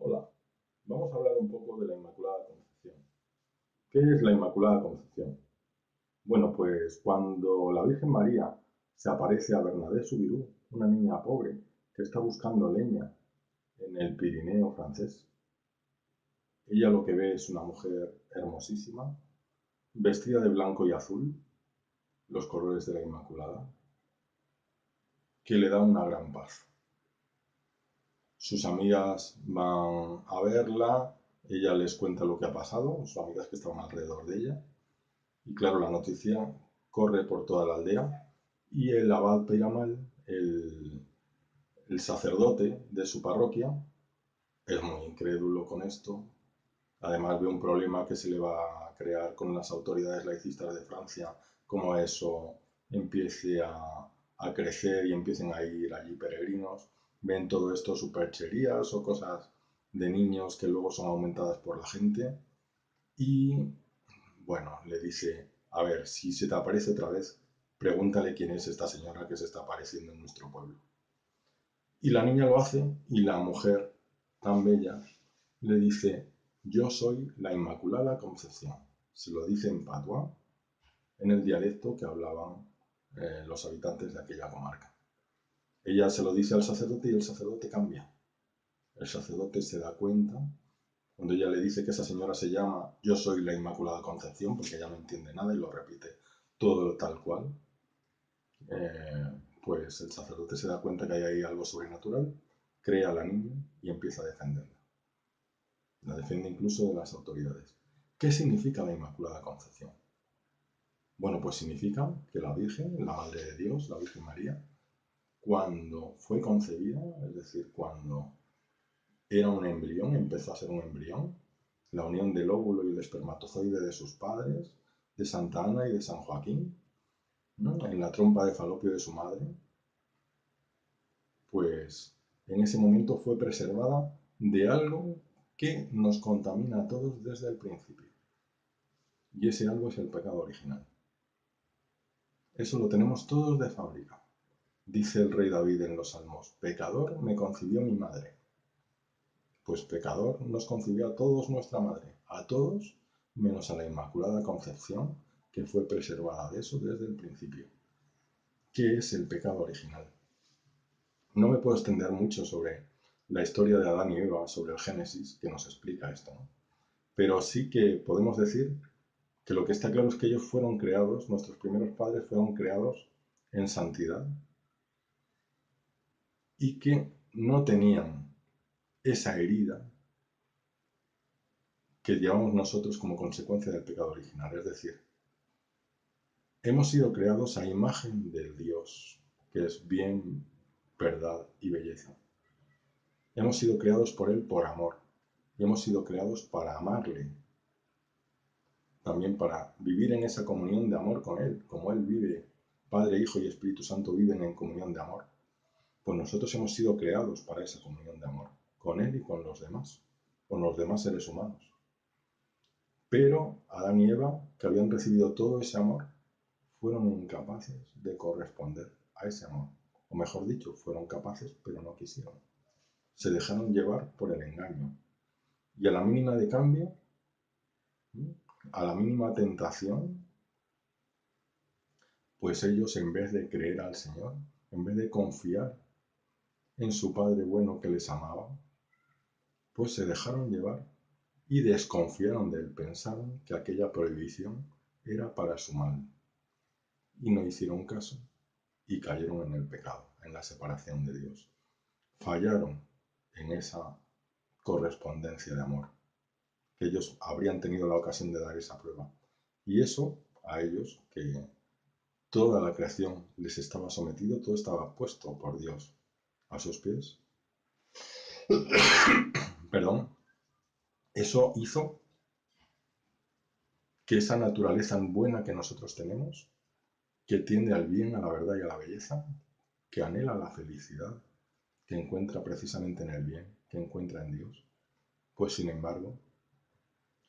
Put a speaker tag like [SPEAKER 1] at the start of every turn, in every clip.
[SPEAKER 1] Hola, vamos a hablar un poco de la Inmaculada Concepción. ¿Qué es la Inmaculada Concepción? Bueno, pues cuando la Virgen María se aparece a Bernadette Soubirous, una niña pobre que está buscando leña en el Pirineo francés, ella lo que ve es una mujer hermosísima, vestida de blanco y azul, los colores de la Inmaculada, que le da una gran paz. Sus amigas van a verla, ella les cuenta lo que ha pasado, sus amigas que estaban alrededor de ella. Y claro, la noticia corre por toda la aldea y el abad Peiramal, el sacerdote de su parroquia, es muy incrédulo con esto. Además ve un problema que se le va a crear con las autoridades laicistas de Francia, como eso empiece a crecer y empiecen a ir allí peregrinos. Ven todo esto supercherías o cosas de niños que luego son aumentadas por la gente. Y bueno, le dice, a ver, si se te aparece otra vez, pregúntale quién es esta señora que se está apareciendo en nuestro pueblo. Y la niña lo hace y la mujer, tan bella, le dice, yo soy la Inmaculada Concepción. Se lo dice en patuá, en el dialecto que hablaban los habitantes de aquella comarca. Ella se lo dice al sacerdote y el sacerdote cambia. El sacerdote se da cuenta cuando ella le dice que esa señora se llama Yo soy la Inmaculada Concepción, porque ella no entiende nada y lo repite todo tal cual, pues el sacerdote se da cuenta que hay ahí algo sobrenatural, crea a la niña y empieza a defenderla. La defiende incluso de las autoridades. ¿Qué significa la Inmaculada Concepción? Bueno, pues significa que la Virgen, la Madre de Dios, la Virgen María, cuando fue concebida, es decir, cuando era un embrión, empezó a ser un embrión, la unión del óvulo y el espermatozoide de sus padres, de Santa Ana y de San Joaquín, ¿no? En la trompa de falopio de su madre, pues en ese momento fue preservada de algo que nos contamina a todos desde el principio. Y ese algo es el pecado original. Eso lo tenemos todos de fábrica. Dice el rey David en los Salmos, pecador me concibió mi madre. Pues pecador nos concibió a todos nuestra madre, a todos, menos a la Inmaculada Concepción, que fue preservada de eso desde el principio. ¿Qué es el pecado original? No me puedo extender mucho sobre la historia de Adán y Eva, sobre el Génesis, que nos explica esto, ¿no? Pero sí que podemos decir que lo que está claro es que ellos fueron creados, nuestros primeros padres fueron creados en santidad y que no tenían esa herida que llevamos nosotros como consecuencia del pecado original. Es decir, hemos sido creados a imagen del Dios, que es bien, verdad y belleza. Hemos sido creados por Él por amor y hemos sido creados para amarle, también para vivir en esa comunión de amor con Él, como Él vive, Padre, Hijo y Espíritu Santo viven en comunión de amor. Pues nosotros hemos sido creados para esa comunión de amor, con Él y con los demás seres humanos. Pero Adán y Eva, que habían recibido todo ese amor, fueron incapaces de corresponder a ese amor. O mejor dicho, fueron capaces, pero no quisieron. Se dejaron llevar por el engaño. Y a la mínima de cambio, a la mínima tentación, pues ellos en vez de creer al Señor, en vez de confiar en su Padre bueno que les amaba, pues se dejaron llevar y desconfiaron de él, pensaron que aquella prohibición era para su mal y no hicieron caso y cayeron en el pecado, en la separación de Dios. Fallaron en esa correspondencia de amor, que ellos habrían tenido la ocasión de dar esa prueba. Y eso a ellos, que toda la creación les estaba sometido, todo estaba puesto por Dios a sus pies, perdón, eso hizo que esa naturaleza buena que nosotros tenemos, que tiende al bien, a la verdad y a la belleza, que anhela la felicidad, que encuentra precisamente en el bien, que encuentra en Dios, pues sin embargo,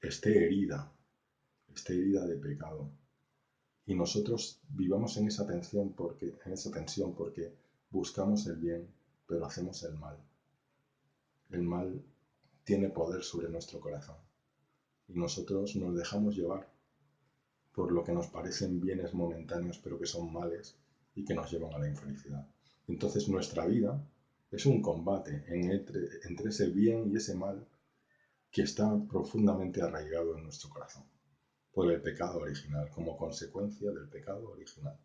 [SPEAKER 1] esté herida de pecado. Y nosotros vivamos en esa tensión porque buscamos el bien, pero hacemos el mal. El mal tiene poder sobre nuestro corazón. Y nosotros nos dejamos llevar por lo que nos parecen bienes momentáneos, pero que son males y que nos llevan a la infelicidad. Entonces nuestra vida es un combate entre ese bien y ese mal que está profundamente arraigado en nuestro corazón por el pecado original, como consecuencia del pecado original.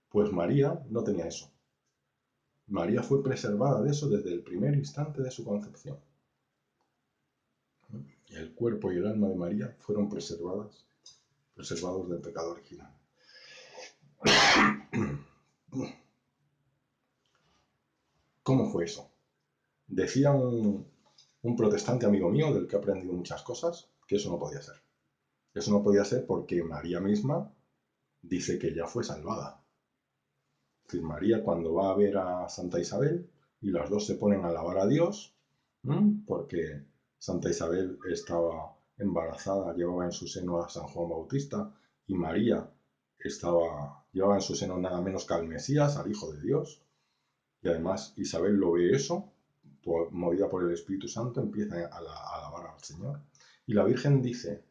[SPEAKER 1] Pues María no tenía eso. María fue preservada de eso desde el primer instante de su concepción. El cuerpo y el alma de María fueron preservados del pecado original. ¿Cómo fue eso? Decía un protestante amigo mío, del que he aprendido muchas cosas, que eso no podía ser. Eso no podía ser porque María misma dice que ya fue salvada. Es decir, María, cuando va a ver a Santa Isabel y las dos se ponen a alabar a Dios, porque Santa Isabel estaba embarazada, llevaba en su seno a San Juan Bautista, y María llevaba en su seno nada menos que al Mesías, al Hijo de Dios, y además Isabel lo ve eso, movida por el Espíritu Santo, empieza a alabar al Señor, y la Virgen dice,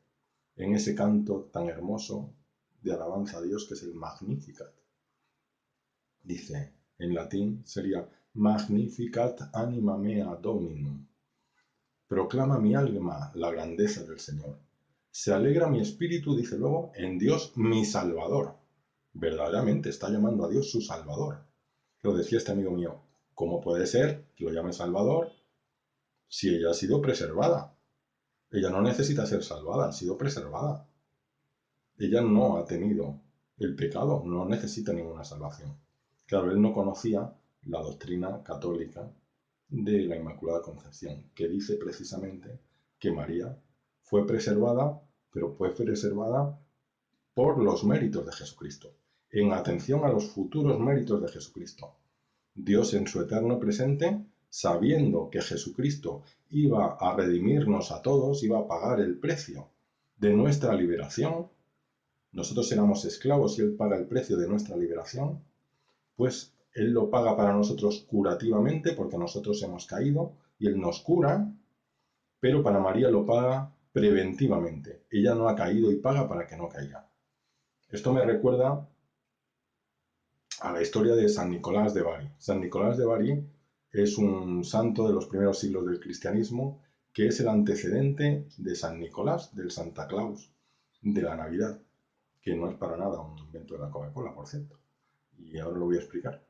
[SPEAKER 1] en ese canto tan hermoso de alabanza a Dios, que es el Magnificat, dice, en latín sería Magnificat anima mea Dominum. Proclama mi alma la grandeza del Señor. Se alegra mi espíritu, dice luego, en Dios mi Salvador. Verdaderamente está llamando a Dios su Salvador. Lo decía este amigo mío, ¿cómo puede ser que lo llame Salvador si ella ha sido preservada? Ella no necesita ser salvada, ha sido preservada. Ella no ha tenido el pecado, no necesita ninguna salvación. Claro, él no conocía la doctrina católica de la Inmaculada Concepción, que dice precisamente que María fue preservada, pero fue preservada por los méritos de Jesucristo, en atención a los futuros méritos de Jesucristo. Dios en su eterno presente, sabiendo que Jesucristo iba a redimirnos a todos, iba a pagar el precio de nuestra liberación, nosotros éramos esclavos y Él paga el precio de nuestra liberación, pues Él lo paga para nosotros curativamente porque nosotros hemos caído y Él nos cura, pero para María lo paga preventivamente. Ella no ha caído y paga para que no caiga. Esto me recuerda a la historia de San Nicolás de Bari. San Nicolás de Bari es un santo de los primeros siglos del cristianismo que es el antecedente de San Nicolás, del Santa Claus, de la Navidad, que no es para nada un invento de la Coca-Cola, por cierto. Y ahora lo voy a explicar.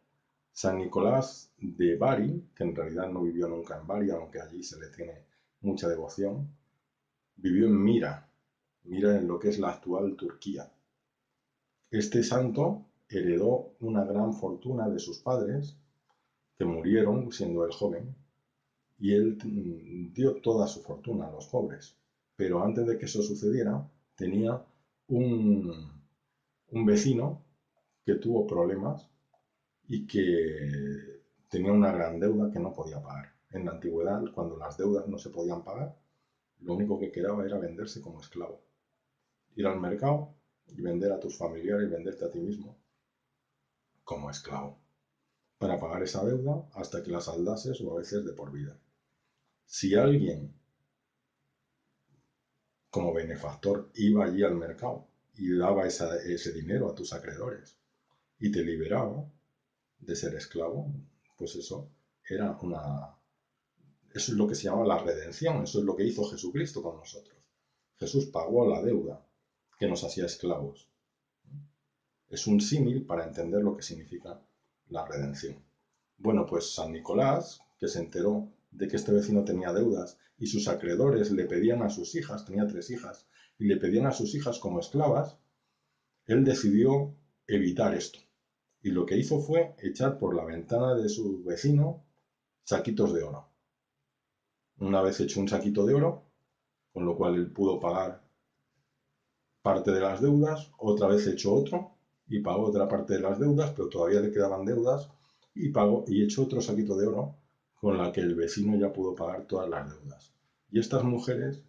[SPEAKER 1] San Nicolás de Bari, que en realidad no vivió nunca en Bari, aunque allí se le tiene mucha devoción, vivió en Mira en lo que es la actual Turquía. Este santo heredó una gran fortuna de sus padres, que murieron siendo él joven, y él dio toda su fortuna a los pobres. Pero antes de que eso sucediera, tenía un vecino que tuvo problemas y que tenía una gran deuda que no podía pagar. En la antigüedad, cuando las deudas no se podían pagar, lo único que quedaba era venderse como esclavo. Ir al mercado y vender a tus familiares y venderte a ti mismo como esclavo para pagar esa deuda hasta que la saldases o a veces de por vida. Si alguien como benefactor iba allí al mercado y daba ese dinero a tus acreedores y te liberaba de ser esclavo, pues eso es lo que se llama la redención, eso es lo que hizo Jesucristo con nosotros. Jesús pagó la deuda que nos hacía esclavos. Es un símil para entender lo que significa la redención. Bueno, pues San Nicolás, que se enteró de que este vecino tenía deudas y sus acreedores le pedían a sus hijas, tenía 3 hijas, y le pedían a sus hijas como esclavas, él decidió evitar esto. Y lo que hizo fue echar por la ventana de su vecino saquitos de oro. Una vez echó un saquito de oro, con lo cual él pudo pagar parte de las deudas, otra vez echó otro y pagó otra parte de las deudas, pero todavía le quedaban deudas y echó otro saquito de oro con la que el vecino ya pudo pagar todas las deudas. Y estas mujeres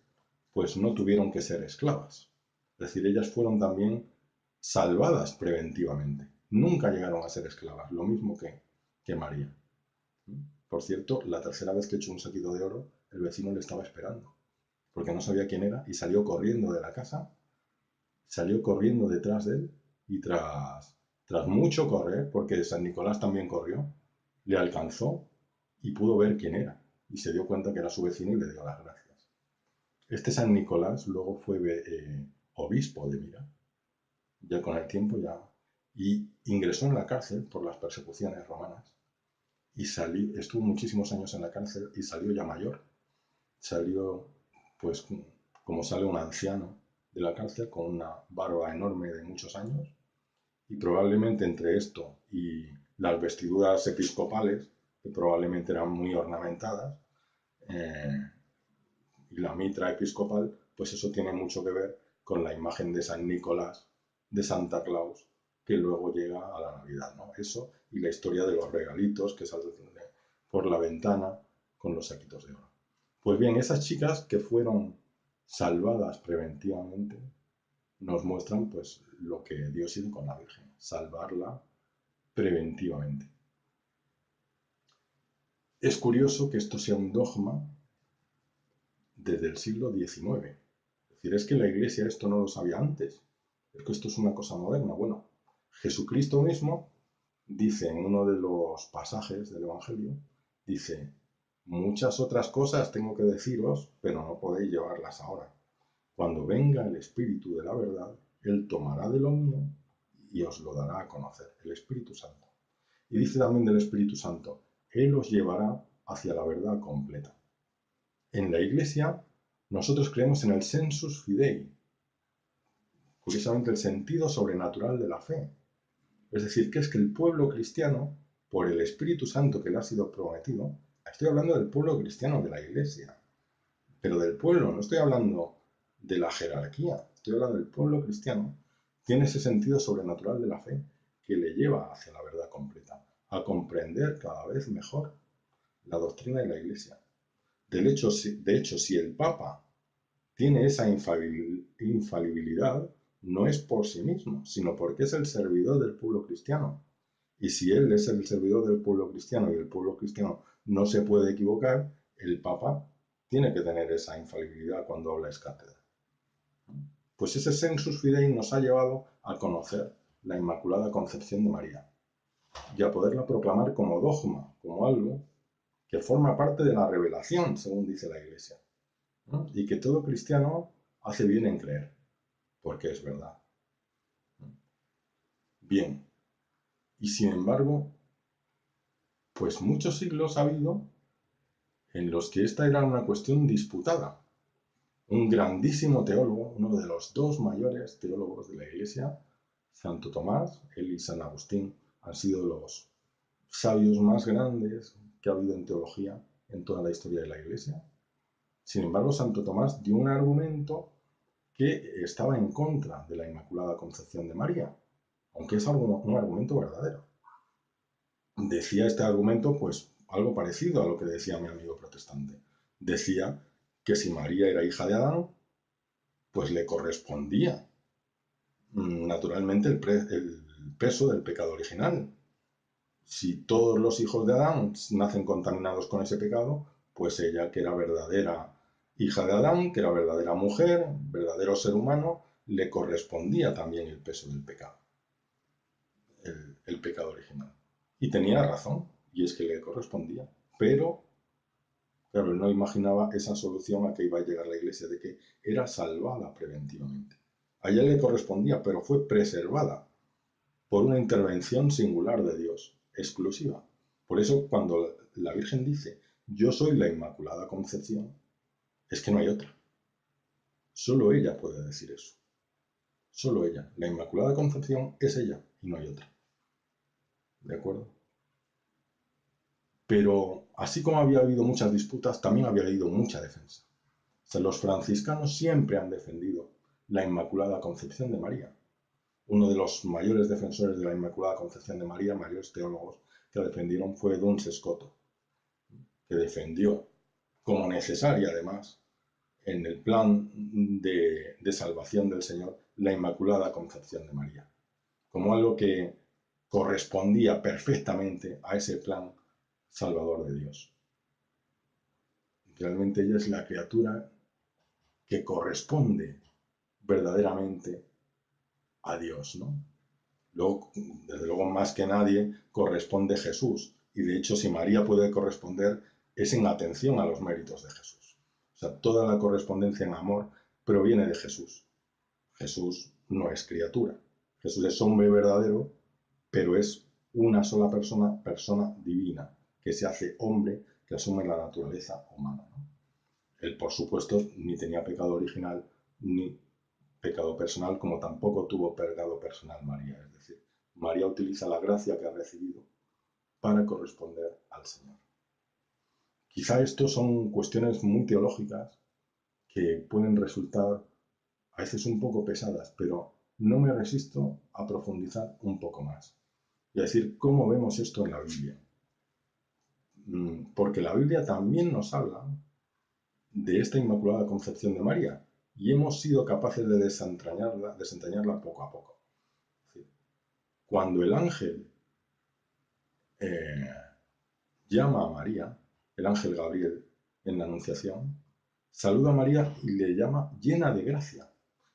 [SPEAKER 1] pues no tuvieron que ser esclavas, es decir, ellas fueron también salvadas preventivamente. Nunca llegaron a ser esclavas, lo mismo que María. Por cierto, la tercera vez que echó un saquito de oro, el vecino le estaba esperando, porque no sabía quién era y salió corriendo de la casa, salió corriendo detrás de él y tras mucho correr, porque San Nicolás también corrió, le alcanzó y pudo ver quién era y se dio cuenta que era su vecino y le dio las gracias. Este San Nicolás luego fue obispo de Mira, ya con el tiempo ya, y ingresó en la cárcel por las persecuciones romanas y estuvo muchísimos años en la cárcel y salió ya mayor. Salió, pues, como sale un anciano de la cárcel con una barba enorme de muchos años y probablemente entre esto y las vestiduras episcopales, que probablemente eran muy ornamentadas, eh, y la mitra episcopal, pues eso tiene mucho que ver con la imagen de San Nicolás, de Santa Claus, que luego llega a la Navidad, ¿no? Eso y la historia de los regalitos que salen por la ventana con los saquitos de oro. Pues bien, esas chicas que fueron salvadas preventivamente nos muestran pues lo que Dios hizo con la Virgen, salvarla preventivamente. Es curioso que esto sea un dogma desde el siglo XIX. Es decir, es que la Iglesia esto no lo sabía antes. Es que esto es una cosa moderna. Bueno, Jesucristo mismo dice en uno de los pasajes del Evangelio, dice, muchas otras cosas tengo que deciros, pero no podéis llevarlas ahora. Cuando venga el Espíritu de la verdad, Él tomará de lo mío y os lo dará a conocer, el Espíritu Santo. Y dice también del Espíritu Santo, Él os llevará hacia la verdad completa. En la Iglesia, nosotros creemos en el sensus fidei, curiosamente el sentido sobrenatural de la fe. Es decir, que es que el pueblo cristiano, por el Espíritu Santo que le ha sido prometido, estoy hablando del pueblo cristiano de la Iglesia, pero del pueblo, no estoy hablando de la jerarquía, estoy hablando del pueblo cristiano, tiene ese sentido sobrenatural de la fe que le lleva hacia la verdad completa, a comprender cada vez mejor la doctrina de la Iglesia. De hecho, si el Papa tiene esa infalibilidad, no es por sí mismo, sino porque es el servidor del pueblo cristiano. Y si él es el servidor del pueblo cristiano y el pueblo cristiano no se puede equivocar, el Papa tiene que tener esa infalibilidad cuando habla ex cátedra. Pues ese sensus fidei nos ha llevado a conocer la Inmaculada Concepción de María y a poderla proclamar como dogma, como algo que forma parte de la revelación, según dice la Iglesia, ¿no? Y que todo cristiano hace bien en creer, porque es verdad. Bien, y sin embargo, pues muchos siglos ha habido en los que esta era una cuestión disputada. Un grandísimo teólogo, uno de los dos mayores teólogos de la Iglesia, Santo Tomás, él y San Agustín han sido los sabios más grandes que ha habido en teología en toda la historia de la Iglesia. Sin embargo, Santo Tomás dio un argumento que estaba en contra de la Inmaculada Concepción de María, aunque es un argumento verdadero. Decía este argumento, pues, algo parecido a lo que decía mi amigo protestante. Decía que si María era hija de Adán, pues le correspondía naturalmente el peso del pecado original. Si todos los hijos de Adán nacen contaminados con ese pecado, pues ella, que era verdadera hija de Adán, que era verdadera mujer, verdadero ser humano, le correspondía también el peso del pecado, el pecado original. Y tenía razón, y es que le correspondía, pero claro, él no imaginaba esa solución a que iba a llegar la Iglesia, de que era salvada preventivamente. A ella le correspondía, pero fue preservada por una intervención singular de Dios, exclusiva. Por eso cuando la Virgen dice, yo soy la Inmaculada Concepción, es que no hay otra. Solo ella puede decir eso. Solo ella. La Inmaculada Concepción es ella y no hay otra. ¿De acuerdo? Pero así como había habido muchas disputas, también había habido mucha defensa. O sea, los franciscanos siempre han defendido la Inmaculada Concepción de María. Uno de los mayores defensores de la Inmaculada Concepción de María, mayores teólogos que la defendieron, fue Duns Scoto, que defendió como necesaria, además, en el plan de salvación del Señor, la Inmaculada Concepción de María, como algo que correspondía perfectamente a ese plan Salvador de Dios. Realmente ella es la criatura que corresponde verdaderamente a Dios, ¿no? Luego, desde luego, más que nadie, corresponde Jesús. Y de hecho, si María puede corresponder, es en atención a los méritos de Jesús. O sea, toda la correspondencia en amor proviene de Jesús. Jesús no es criatura. Jesús es hombre verdadero, pero es una sola persona, persona divina, que se hace hombre, que asume la naturaleza humana, ¿no? Él, por supuesto, ni tenía pecado original, ni pecado personal, como tampoco tuvo pecado personal María. Es decir, María utiliza la gracia que ha recibido para corresponder al Señor. Quizá esto son cuestiones muy teológicas que pueden resultar a veces un poco pesadas, pero no me resisto a profundizar un poco más y a decir cómo vemos esto en la Biblia. Porque la Biblia también nos habla de esta Inmaculada Concepción de María y hemos sido capaces de desentrañarla poco a poco. Es decir, cuando el ángel eh, llama a María, el ángel Gabriel, en la Anunciación, saluda a María y le llama llena de gracia.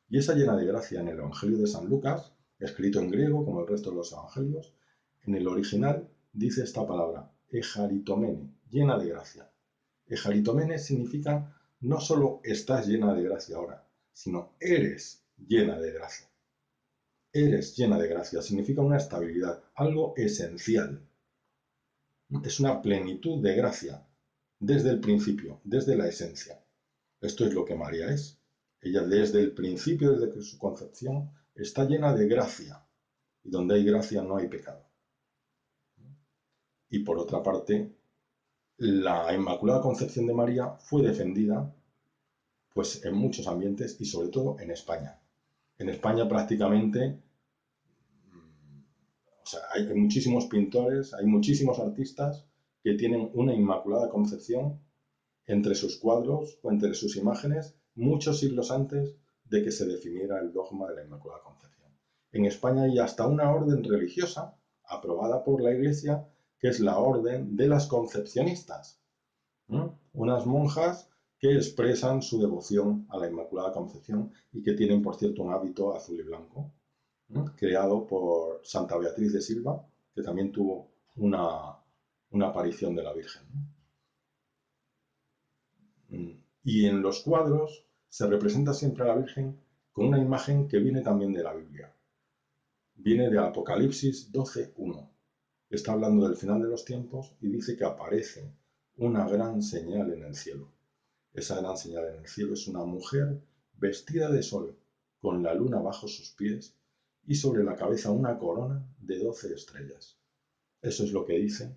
[SPEAKER 1] Y esa llena de gracia en el Evangelio de San Lucas, escrito en griego como el resto de los evangelios, en el original dice esta palabra, echaritomene, llena de gracia. Echaritomene significa no solo estás llena de gracia ahora, sino eres llena de gracia. Eres llena de gracia significa una estabilidad, algo esencial. Es una plenitud de gracia desde el principio, desde la esencia. Esto es lo que María es. Ella desde el principio, desde su concepción, está llena de gracia. Y donde hay gracia no hay pecado. Y por otra parte, la Inmaculada Concepción de María fue defendida pues, en muchos ambientes y sobre todo en España. En España prácticamente, o sea, hay muchísimos pintores, hay muchísimos artistas que tienen una Inmaculada Concepción entre sus cuadros o entre sus imágenes muchos siglos antes de que se definiera el dogma de la Inmaculada Concepción. En España hay hasta una orden religiosa aprobada por la Iglesia que es la orden de las concepcionistas, ¿no? Unas monjas que expresan su devoción a la Inmaculada Concepción y que tienen, por cierto, un hábito azul y blanco, ¿no? Creado por Santa Beatriz de Silva, que también tuvo una aparición de la Virgen, ¿no? Y en los cuadros se representa siempre a la Virgen con una imagen que viene también de la Biblia. Viene de Apocalipsis 12:1. Está hablando del final de los tiempos y dice que aparece una gran señal en el cielo. Esa gran señal en el cielo es una mujer vestida de sol, con la luna bajo sus pies y sobre la cabeza una corona de 12 estrellas. Eso es lo que dice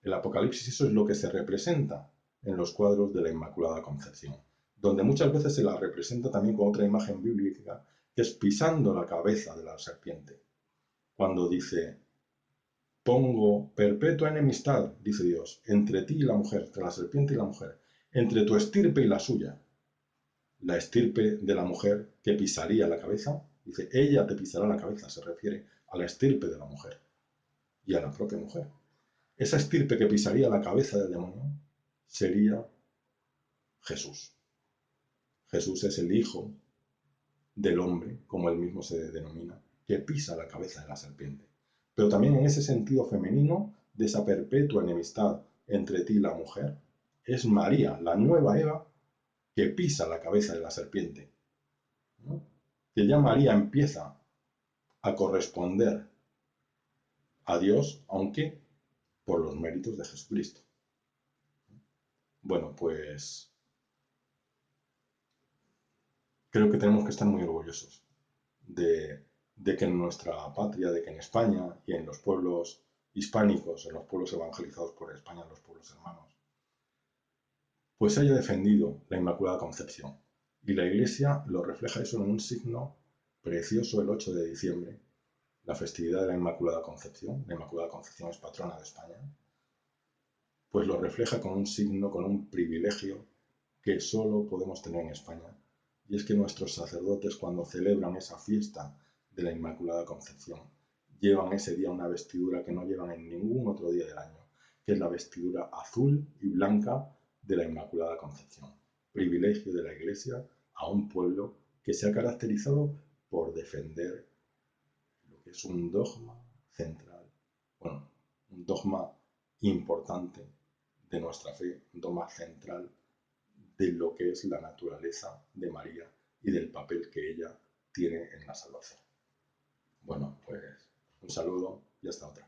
[SPEAKER 1] el Apocalipsis, eso es lo que se representa en los cuadros de la Inmaculada Concepción, donde muchas veces se la representa también con otra imagen bíblica, que es pisando la cabeza de la serpiente. Cuando dice, pongo perpetua enemistad, dice Dios, entre ti y la mujer, entre la serpiente y la mujer, entre tu estirpe y la suya. La estirpe de la mujer que pisaría la cabeza, dice, ella te pisará la cabeza, se refiere a la estirpe de la mujer y a la propia mujer. Esa estirpe que pisaría la cabeza del demonio sería Jesús. Jesús es el Hijo del hombre, como él mismo se denomina, que pisa la cabeza de la serpiente. Pero también en ese sentido femenino de esa perpetua enemistad entre ti y la mujer, es María, la nueva Eva, que pisa la cabeza de la serpiente, ¿no? Que ya María empieza a corresponder a Dios, aunque por los méritos de Jesucristo. Bueno, pues creo que tenemos que estar muy orgullosos de que en nuestra patria, de que en España y en los pueblos hispánicos, en los pueblos evangelizados por España, en los pueblos hermanos, pues se haya defendido la Inmaculada Concepción. Y la Iglesia lo refleja eso en un signo precioso el 8 de diciembre, la festividad de la Inmaculada Concepción. La Inmaculada Concepción es patrona de España. Pues lo refleja con un signo, con un privilegio que solo podemos tener en España. Y es que nuestros sacerdotes, cuando celebran esa fiesta de la Inmaculada Concepción, llevan ese día una vestidura que no llevan en ningún otro día del año, que es la vestidura azul y blanca de la Inmaculada Concepción, privilegio de la Iglesia a un pueblo que se ha caracterizado por defender lo que es un dogma central, bueno, un dogma importante de nuestra fe, un dogma central de lo que es la naturaleza de María y del papel que ella tiene en la salvación. Bueno, pues un saludo y hasta otra.